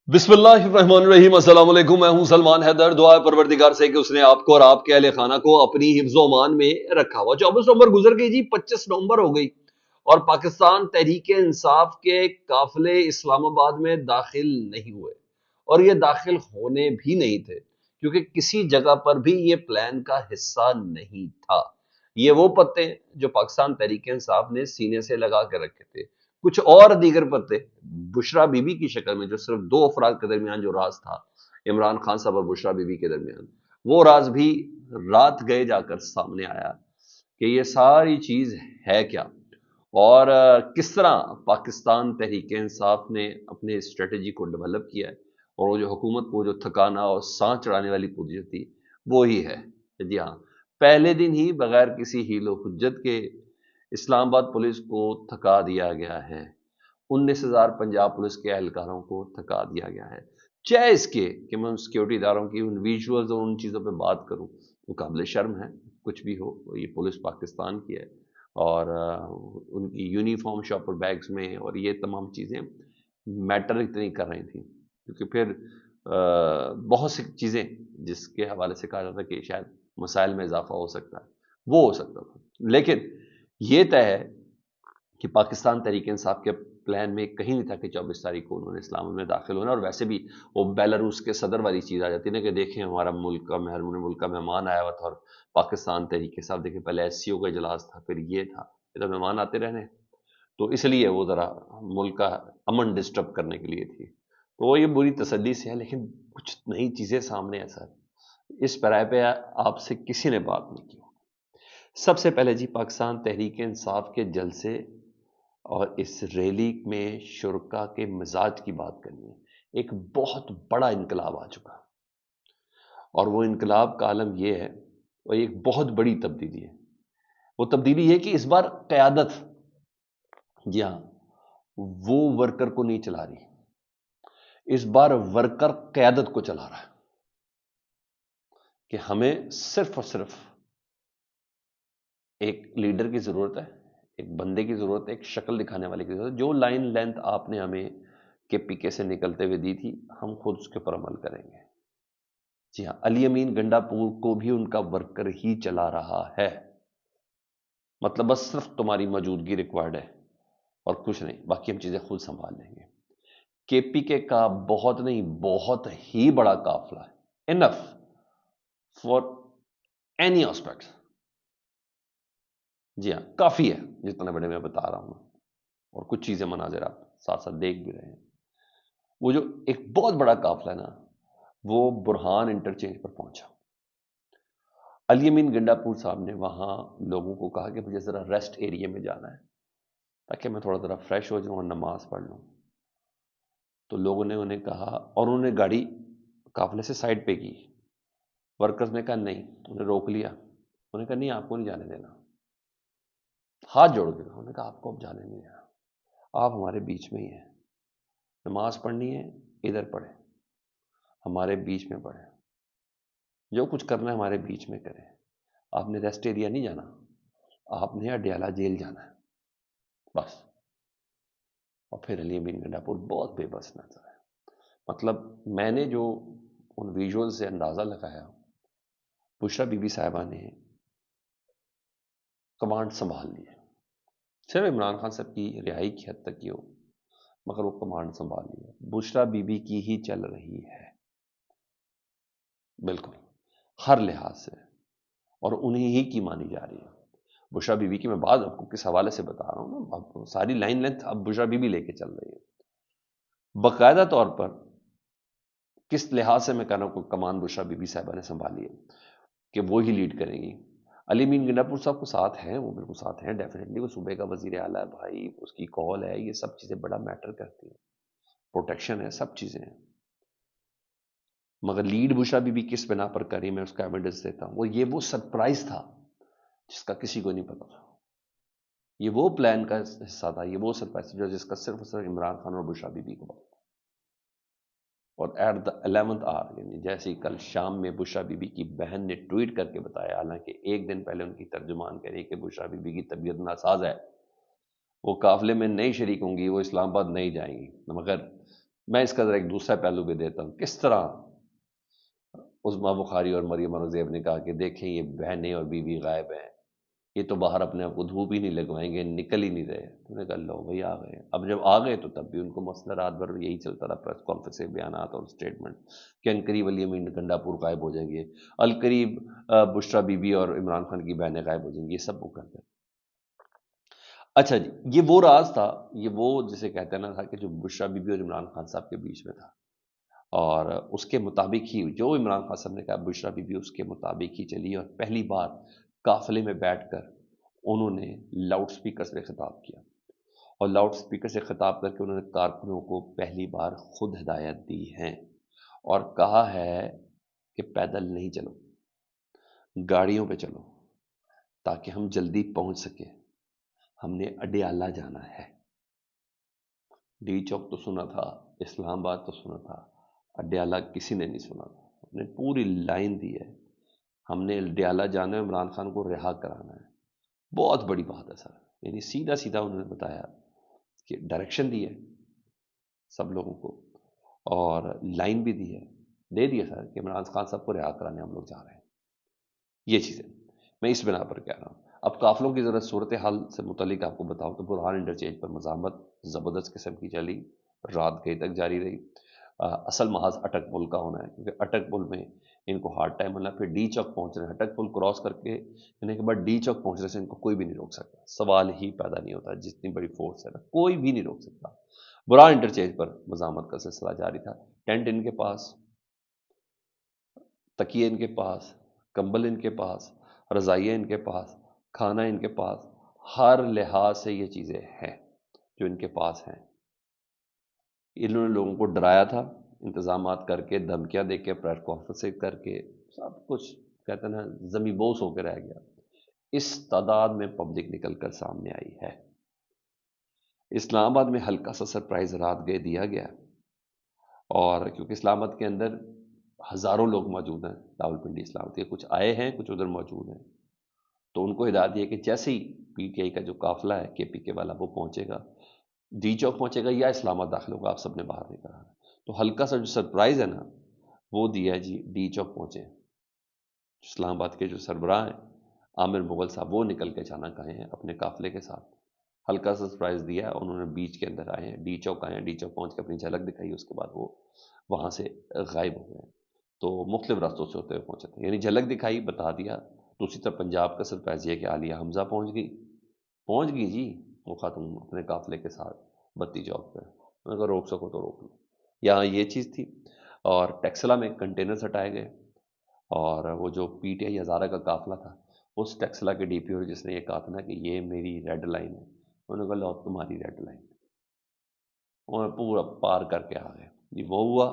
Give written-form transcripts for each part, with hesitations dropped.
بسم اللہ الرحمن الرحیم۔ السلام علیکم، میں ہوں سلمان حیدر۔ دعا ہے پروردگار سے کہ اس نے آپ کو اور آپ کے اہل خانہ کو اپنی حفظ و امان میں رکھا ہوا۔ 24 نومبر گزر گئی جی، 25 نومبر ہو گئی اور پاکستان تحریک انصاف کے قافلے اسلام آباد میں داخل نہیں ہوئے، اور یہ داخل ہونے بھی نہیں تھے کیونکہ کسی جگہ پر بھی یہ پلان کا حصہ نہیں تھا۔ یہ وہ پتے جو پاکستان تحریک انصاف نے سینے سے لگا کے رکھے تھے، کچھ اور دیگر پتے بشرا بی بی کی شکل میں، جو صرف دو افراد کے درمیان جو راز تھا، عمران خان صاحب اور بشرا بی بی کے درمیان، وہ راز بھی رات گئے جا کر سامنے آیا کہ یہ ساری چیز ہے کیا، اور کس طرح پاکستان تحریک انصاف نے اپنے اسٹریٹجی کو ڈیولپ کیا ہے، اور وہ جو حکومت کو جو تھکانا اور سانس چڑھانے والی پوزیشن تھی وہی ہے۔ جی ہاں، پہلے دن ہی بغیر کسی حیل و حجت کے اسلام آباد پولیس کو تھکا دیا گیا ہے، 19,000 پنجاب پولیس کے اہلکاروں کو تھکا دیا گیا ہے۔ چاہے اس کے کہ میں ان سیکیورٹی اداروں کی ان ویژولز اور ان چیزوں پہ بات کروں، وہ قابل شرم ہے، کچھ بھی ہو، یہ پولیس پاکستان کی ہے، اور ان کی یونیفارم شاپر بیگز میں اور یہ تمام چیزیں میٹر اتنی کر رہی تھیں، کیونکہ پھر بہت سی چیزیں جس کے حوالے سے کہا جاتا ہے کہ شاید مسائل میں اضافہ ہو سکتا ہے، وہ ہو سکتا تھا، لیکن یہ طے ہے کہ پاکستان تحریک انصاف کے پلان میں کہیں نہیں تھا کہ 24 تاریخ کو انہوں نے اسلام میں داخل ہونا۔ اور ویسے بھی وہ بیلاروس کے صدر والی چیز آ جاتی ہے نا کہ دیکھیں ہمارا ملک کا مہمان آیا ہوا تھا، اور پاکستان تحریک انصاف دیکھیں پہلے ایس سی او کا اجلاس تھا، پھر یہ تھا، یہ تو مہمان آتے رہنے، تو اس لیے وہ ذرا ملک کا امن ڈسٹرب کرنے کے لیے تھی، تو وہ یہ بری تسلی سے ہے، لیکن کچھ نئی چیزیں سامنے ہیں سر۔ اس پیرائے پہ آپ سے کسی نے بات نہیں کی۔ سب سے پہلے جی، پاکستان تحریک انصاف کے جلسے اور اس ریلی میں شرکا کے مزاج کی بات کرنی ہے۔ ایک بہت بڑا انقلاب آ چکا، اور وہ انقلاب کا عالم یہ ہے، اور ایک بہت بڑی تبدیلی ہے۔ وہ تبدیلی یہ کہ اس بار قیادت، جی ہاں، وہ ورکر کو نہیں چلا رہی، اس بار ورکر قیادت کو چلا رہا ہے، کہ ہمیں صرف اور صرف ایک لیڈر کی ضرورت ہے، ایک بندے کی ضرورت ہے، ایک شکل دکھانے والے کی ضرورت ہے۔ جو لائن لینتھ آپ نے ہمیں کے پی کے سے نکلتے ہوئے دی تھی، ہم خود اس کے پر عمل کریں گے۔ جی ہاں، علی امین گنڈا پور کو بھی ان کا ورکر ہی چلا رہا ہے، مطلب بس صرف تمہاری موجودگی ریکوائرڈ ہے اور کچھ نہیں، باقی ہم چیزیں خود سنبھال لیں گے۔ کے پی کے کا بہت نہیں، بہت ہی بڑا قافلہ ہے، انف فار اینی آسپیکٹ۔ جی ہاں، کافی ہے جتنے بڑے میں بتا رہا ہوں، اور کچھ چیزیں مناظر آپ ساتھ ساتھ دیکھ بھی رہے ہیں۔ وہ جو ایک بہت بڑا قافلہ ہے نا، وہ برہان انٹرچینج پر پہنچا۔ علی امین گنڈا پور صاحب نے وہاں لوگوں کو کہا کہ مجھے ذرا ریسٹ ایریے میں جانا ہے تاکہ میں تھوڑا ذرا فریش ہو جاؤں اور نماز پڑھ لوں۔ تو لوگوں نے انہیں کہا، اور انہوں نے گاڑی قافلے سے سائڈ پہ کی، ورکرز نے کہا نہیں، انہیں روک لیا، انہوں نے کہا نہیں آپ کو نہیں جانے دینا، ہاتھ جوڑ کے انہوں نے کہا آپ کو اب جانے نہیں دینا، آپ ہمارے بیچ میں ہی ہیں، نماز پڑھنی ہے ادھر پڑھیں، ہمارے بیچ میں پڑھیں، جو کچھ کرنا ہے ہمارے بیچ میں کریں، آپ نے ریسٹ ایریا نہیں جانا، آپ نے اڈیالہ جیل جانا ہے بس۔ اور پھر علی امین گنڈا پور بہت بے بس نظر ہے، مطلب میں نے جو ان ویژول سے اندازہ لگایا، بشرا بی بی صاحبہ نے کمانڈ سنبھال لی ہے، صرف عمران خان صاحب کی رہائی کی حد تک ہی ہو، مگر وہ کمانڈ سنبھال لی ہے، بشرا بی بی کی ہی چل رہی ہے بالکل ہر لحاظ سے، اور انہی ہی کی مانی جا رہی ہے۔ بشرا بی بی کی میں بات آپ کو کس حوالے سے بتا رہا ہوں نا، اب ساری لائن لینتھ اب بشرا بی بی لے کے چل رہی ہے، باقاعدہ طور پر کس لحاظ سے میں کہہ رہا ہوں کہ کمان بشرا بی بی صاحبہ نے سنبھالی ہے کہ وہ ہی لیڈ کریں گی۔ علی امین گنڈا پور صاحب کو ساتھ ہیں، وہ بالکل ساتھ ہیں ڈیفینیٹلی، وہ صوبے کا وزیر اعلیٰ ہے بھائی، اس کی کال ہے، یہ سب چیزیں بڑا میٹر کرتی ہیں، پروٹیکشن ہے، سب چیزیں ہیں، مگر لیڈ بشرا بی بی کس بنا پر کری میں اس کا ایویڈنس دیتا ہوں۔ وہ سرپرائز تھا جس کا کسی کو نہیں پتا تھا، یہ وہ پلان کا حصہ تھا، یہ وہ سرپرائز تھا جس کا صرف اور صرف عمران خان اور بشرا بی بی کو پتا تھا۔ اور ایٹ دا 11th آور، یعنی جیسے ہی کل شام میں بشرا بی بی کی بہن نے ٹویٹ کر کے بتایا، حالانکہ ایک دن پہلے ان کی ترجمان کہہ رہی کہ بشرا بی بی کی طبیعت ناساز ہے، وہ قافلے میں نہیں شریک ہوں گی، وہ اسلام آباد نہیں جائیں گی، مگر میں اس کا ذرا ایک دوسرا پہلو بھی دیتا ہوں، کس طرح عظمیٰ بخاری اور مریم اورنگزیب نے کہا کہ دیکھیں یہ بہنیں اور بیوی غائب ہیں، یہ تو باہر اپنے آپ کو دھوپ ہی نہیں لگوائیں گے، نکل ہی نہیں رہے۔ انہوں نے کہا لو بھائی آ گئے۔ اب جب آ گئے تو تب بھی ان کو مسئلہ رات بھر یہی چلتا رہا، پریس کانفرنس سے بیانات اور اسٹیٹمنٹ کہ عنقریب علی امین گنڈا پور غائب ہو جائیں گے، القریب بشرا بی بی اور عمران خان کی بہنیں غائب ہو جائیں گی، یہ سب وہ کرتے۔ اچھا جی، یہ وہ راز تھا، یہ وہ جسے کہتے ہیں نا تھا کہ جو بشرا بی بی اور عمران خان صاحب کے بیچ میں تھا، اور اس کے مطابق ہی جو عمران خان صاحب نے کہا بشرا بی بی اس کے مطابق ہی چلی، اور پہلی بار قافلے میں بیٹھ کر انہوں نے لاؤڈ سپیکر سے خطاب کیا، اور لاؤڈ سپیکر سے خطاب کر کے انہوں نے کارکنوں کو پہلی بار خود ہدایت دی ہیں اور کہا ہے کہ پیدل نہیں چلو، گاڑیوں پہ چلو تاکہ ہم جلدی پہنچ سکیں، ہم نے اڈیالہ جانا ہے۔ ڈی چوک تو سنا تھا، اسلام آباد تو سنا تھا، اڈیالہ کسی نے نہیں سنا تھا۔ انہوں نے پوری لائن دی ہے، ہم نے اڈیالہ جانا ہے، عمران خان کو رہا کرانا ہے۔ بہت بڑی بات ہے سر، یعنی سیدھا سیدھا انہوں نے بتایا کہ ڈائریکشن دی ہے سب لوگوں کو، اور لائن بھی دی ہے، دے دیا سر کہ عمران خان صاحب کو رہا کرانے ہم لوگ جا رہے ہیں۔ یہ چیزیں میں اس بنا پر کہہ رہا ہوں۔ اب قافلوں کی ذرا صورتحال سے متعلق آپ کو بتاؤں تو برہان انٹرچینج پر مزاحمت زبردست قسم کی چلی، رات گئے تک جاری رہی۔ اصل محاذ اٹک پل کا ہونا ہے، کیونکہ اٹک پل میں ان کو ہارڈ ٹائم ہونا، پھر ڈی چوک پہنچ رہے ہیں، اٹک پل کراس کر کے کے بعد ڈی چوک پہنچنے سے ان کو کوئی بھی نہیں روک سکتا، سوال ہی پیدا نہیں ہوتا، جتنی بڑی فورس ہے نا کوئی بھی نہیں روک سکتا۔ برہان انٹرچینج پر مزاحمت کا سلسلہ جاری تھا، ٹینٹ ان کے پاس، تکیے ان کے پاس، کمبل ان کے پاس، رضائیاں ان کے پاس، کھانا ان کے پاس، ہر لحاظ سے یہ چیزیں ہیں جو ان کے پاس ہیں۔ انہوں نے لوگوں کو ڈرایا تھا، انتظامات کر کے، دھمکیاں دے کے، پریس کانفرنس کر کے، سب کچھ کہتے ہیں نا زمیں بوس ہو کے رہ گیا۔ اس تعداد میں پبلک نکل کر سامنے آئی ہے۔ اسلام آباد میں ہلکا سا سرپرائز رات گئے دیا گیا، اور کیونکہ اسلام آباد کے اندر ہزاروں لوگ موجود ہیں، راولپنڈی اسلام آباد کے کچھ آئے ہیں، کچھ ادھر موجود ہیں، تو ان کو ہدایت دی کہ جیسے ہی پی ٹی آئی کا جو قافلہ ہے کے پی کے والا وہ پہنچے گا، ڈی چوک پہنچے گا یا اسلام آباد داخل ہوگا، آپ سب نے باہر نہیں کرا۔ تو ہلکا سا جو سرپرائز ہے نا وہ دیا جی، ڈی چوک پہنچے، اسلام آباد کے جو سربراہ ہیں عامر مغل صاحب وہ نکل کے اچانک آئے ہیں اپنے قافلے کے ساتھ، ہلکا سا سرپرائز دیا، انہوں نے بیچ کے اندر آئے ہیں، ڈی چوک آئے ہیں، ڈی چوک پہنچ کے اپنی جھلک دکھائی، اس کے بعد وہ وہاں سے غائب ہو گئے۔ تو مختلف راستوں سے ہوتے ہوئے پہنچے تھے، یعنی جھلک دکھائی، بتا دیا۔ دوسری طرف پنجاب کا سرپرائز یہ کہ عالیہ حمزہ پہنچ گئی جی، وہ خاتون اپنے قافلے کے ساتھ بتی چوک پہ، اگر روک سکو تو روک لو۔ یہاں یہ چیز تھی، اور ٹیکسلا میں کنٹینرز ہٹائے گئے، اور وہ جو پی ٹی آئی ہزارہ کا قافلہ تھا، اس ٹیکسلا کے ڈی پی او جس نے یہ کہا تھا نا کہ یہ میری ریڈ لائن ہے، انہوں نے کہا لو تمہاری ریڈ لائن، انہوں نے پورا پار کر کے آ گئے جی۔ وہ ہوا،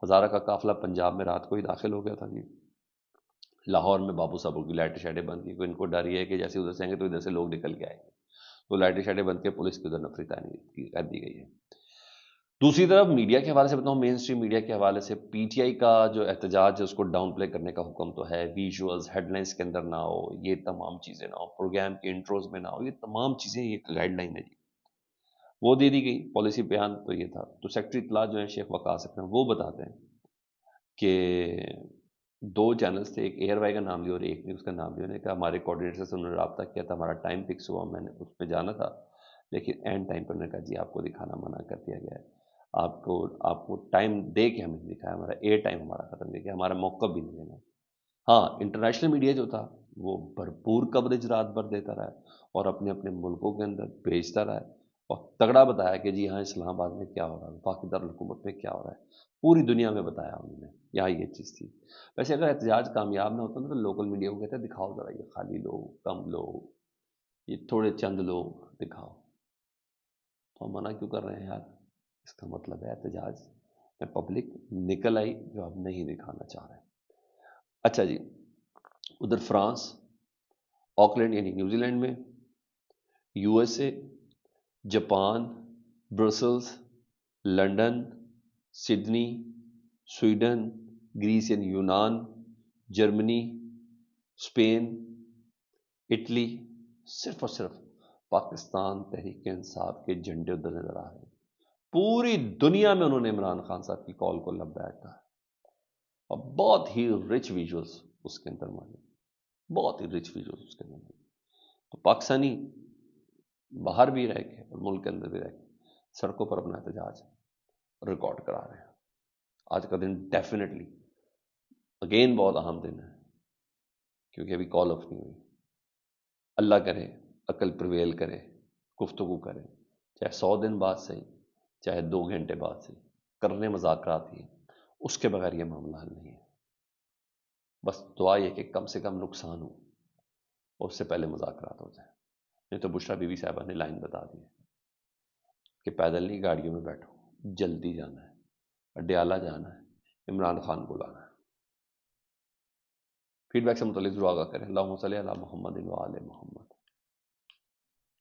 ہزارہ کا قافلہ پنجاب میں رات کو ہی داخل ہو گیا تھا جی۔ لاہور میں بابو صاحب کی لائٹیں شائٹیں بند کی، ان کو ڈر یہ ہے کہ جیسے ادھر سے آئیں گے تو ادھر سے لوگ نکل کے آئیں گے، تو لائٹیں شائٹیں بند کے پولیس کی ادھر نفری تعینات کر دی گئی ہے۔ دوسری طرف میڈیا کے حوالے سے بتاؤں، مین اسٹریم میڈیا کے حوالے سے پی ٹی آئی کا جو احتجاج ہے اس کو ڈاؤن پلے کرنے کا حکم تو ہے، ویژولز ہیڈ لائنز کے اندر نہ ہو، یہ تمام چیزیں نہ ہو، پروگرام کے انٹروز میں نہ ہو، یہ تمام چیزیں ایک گائیڈ لائن ہے جی، وہ دے دی گئی۔ پالیسی بیان تو یہ تھا، تو سیکرٹری اطلاع جو ہیں شیخ وقاص اکرم وہ بتاتے ہیں کہ دو چینلز تھے، ایک ایئر وائی کا نام لیا اور ایک نیوز کا نام لیا، نے کہا ہمارے کوآرڈینیٹر سے انہوں نے رابطہ کیا تھا، ہمارا ٹائم فکس ہوا، میں نے اس پہ جانا تھا، لیکن اینڈ ٹائم پر انہوں نے کہا جی آپ کو دکھانا منع کر دیا گیا ہے، آپ کو ٹائم دے کے ہمیں دکھایا، ہمارا ایئر ٹائم ہمارا ختم دے کے ہمارا موقع بھی نہیں دینا۔ ہاں انٹرنیشنل میڈیا جو تھا وہ بھرپور کوریج رات بھر دیتا رہا ہے اور اپنے اپنے ملکوں کے اندر بھیجتا رہا ہے، اور تگڑا بتایا کہ جی ہاں اسلام آباد میں کیا ہو رہا ہے، وفاقی دارالحکومت میں کیا ہو رہا ہے، پوری دنیا میں بتایا انہوں نے۔ یہاں یہ چیز تھی۔ ویسے اگر احتجاج کامیاب نہ ہوتا نا تو لوکل میڈیا کو کہتے ہیں دکھاؤ ذرا یہ خالی لوگ، کم لوگ، یہ تھوڑے چند لوگ دکھاؤ، تو ہم منع کیوں کر رہے ہیں یار؟ اس کا مطلب ہے احتجاج میں پبلک نکل آئی جو ہم نہیں دکھانا چاہ رہے ہیں۔ اچھا جی، ادھر فرانس، آکلینڈ یعنی New Zealand, U S A, Japan, Brussels, London, Sydney, Sweden, Greece یعنی یونان، جرمنی، اسپین، اٹلی، صرف اور صرف پاکستان تحریک انصاف کے جھنڈے ادھر نظر آ رہے ہیں۔ پوری دنیا میں انہوں نے عمران خان صاحب کی کال کو لبیک کہا، اور بہت ہی رچ ویژولز اس کے اندر موجود، بہت ہی رچ ویژولز اس کے اندر موجود۔ تو پاکستانی باہر بھی رہ کے اور ملک کے اندر بھی رہ کے سڑکوں پر اپنا احتجاج ریکارڈ کرا رہے ہیں۔ آج کا دن ڈیفینیٹلی اگین بہت اہم دن ہے، کیونکہ ابھی کال آف نہیں ہوئی۔ اللہ کرے عقل پرویل کرے، گفتگو کرے، چاہے 100 دن بعد صحیح، چاہے 2 گھنٹے بعد صحیح، کرنے مذاکرات ہی، اس کے بغیر یہ معاملہ حل نہیں ہے۔ بس دعا یہ کہ کم سے کم نقصان ہو اور اس سے پہلے مذاکرات ہو جائیں۔ نہیں تو بشرا بی بی صاحبہ نے لائن بتا دی ہے کہ پیدل نہیں گاڑیوں میں بیٹھو، جلدی جانا ہے، اڈیالہ جانا ہے، عمران خان کو لانا ہے۔ فیڈ بیک سے متعلق ضرور آگاہ کریں۔ اللہم صلی علی محمد و آل محمد۔